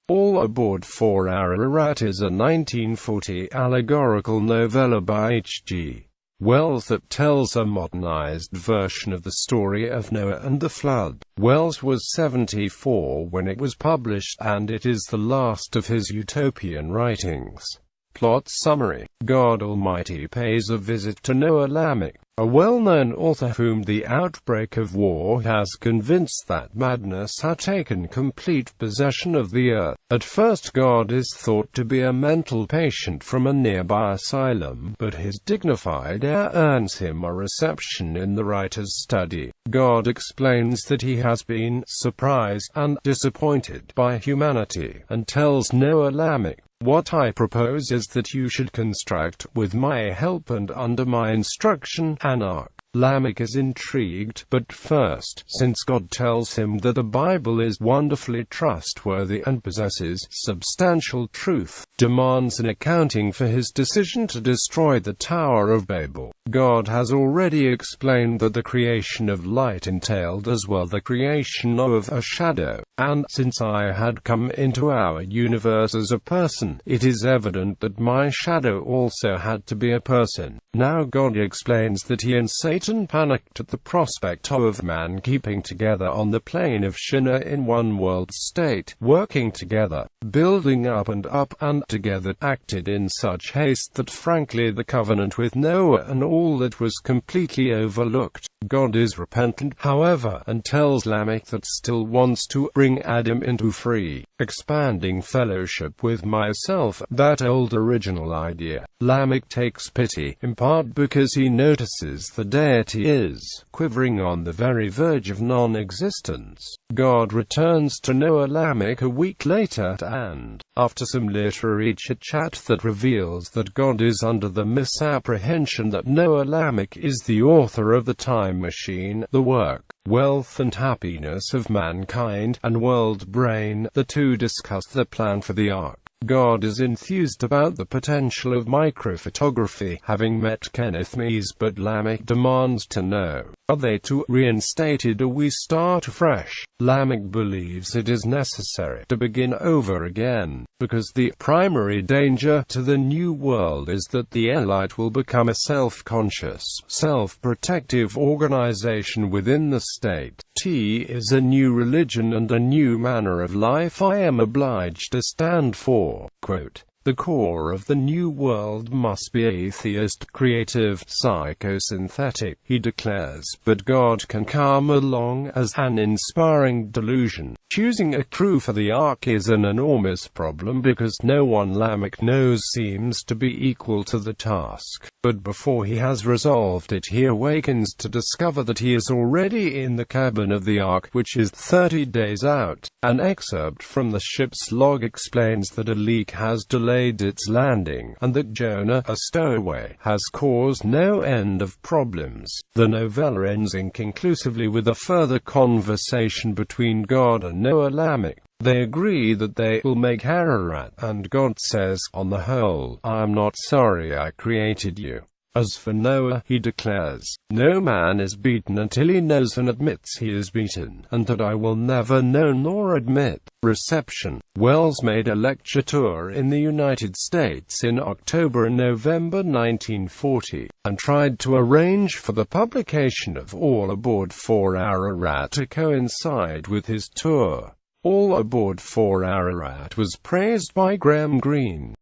All Aboard for Ararat is a 1940 allegorical novella by H.G.Wells that tells a modernized version of the story of Noah and the flood. Wells was 74 when it was published, and it is the last of his utopian writings. Plot summary: God Almighty pays a visit to Noah Lamech, a well-known author whom the outbreak of war has convinced that madness had taken complete possession of the earth. At first God is thought to be a mental patient from a nearby asylum, but his dignified air earns him a reception in the writer's study. God explains that he has been surprised and disappointed by humanity, and tells Noah Lamech, "What I propose is that you should construct, with my help and under my instruction, an ark." Lamech is intrigued, but first, since God tells him that the Bible is wonderfully trustworthy and possesses substantial truth, demands an accounting for his decision to destroy the Tower of Babel. God has already explained that the creation of light entailed as well the creation of a shadow, and, since I had come into our universe as a person, it is evident that my shadow also had to be a person. Now God explains that he and Satan panicked at the prospect of man keeping together on the plane of Shinnah in one world state, working together, building up, and together acted in such haste that frankly the covenant with Noah and all that was completely overlooked. God is repentant, however, and tells Lamech that still wants to bring Adam into free, expanding fellowship with myself, that old original idea. Lamech takes pity, in part because he notices the deity is quivering on the very verge of non-existence. God returns to Noah Lamech a week later, and, after some literary chit-chat that reveals that God is under the misapprehension that Noah Lamech is the author of the time machine, the work, wealth and happiness of mankind, and world brain, the two discuss the plan for the ark. God is enthused about the potential of microphotography, having met Kenneth Mies, but Lamech demands to know, are they to reinstated or we start afresh? Lamech believes it is necessary to begin over again, because the primary danger to the new world is that the elite will become a self-conscious, self-protective organization within the state. T is a new religion and a new manner of life I am obliged to stand for. Quote, "The core of the new world must be atheist, creative, psychosynthetic," he declares, but God can come along as an inspiring delusion. Choosing a crew for the ark is an enormous problem because no one Lamech knows seems to be equal to the task. But before he has resolved it, he awakens to discover that he is already in the cabin of the ark, which is 30 days out. An excerpt from the ship's log explains that a leak has delayed its landing, and that Jonah, a stowaway, has caused no end of problems. The novella ends inconclusively with a further conversation between God and Noah Lamech. They agree that they will make Ararat, and God says, "On the whole, I am not sorry I created you." As for Noah, he declares, "No man is beaten until he knows and admits he is beaten, and that I will never know nor admit." Reception: Wells made a lecture tour in the United States in October and November 1940, and tried to arrange for the publication of All Aboard for Ararat to coincide with his tour. All Aboard for Ararat was praised by Graham Greene.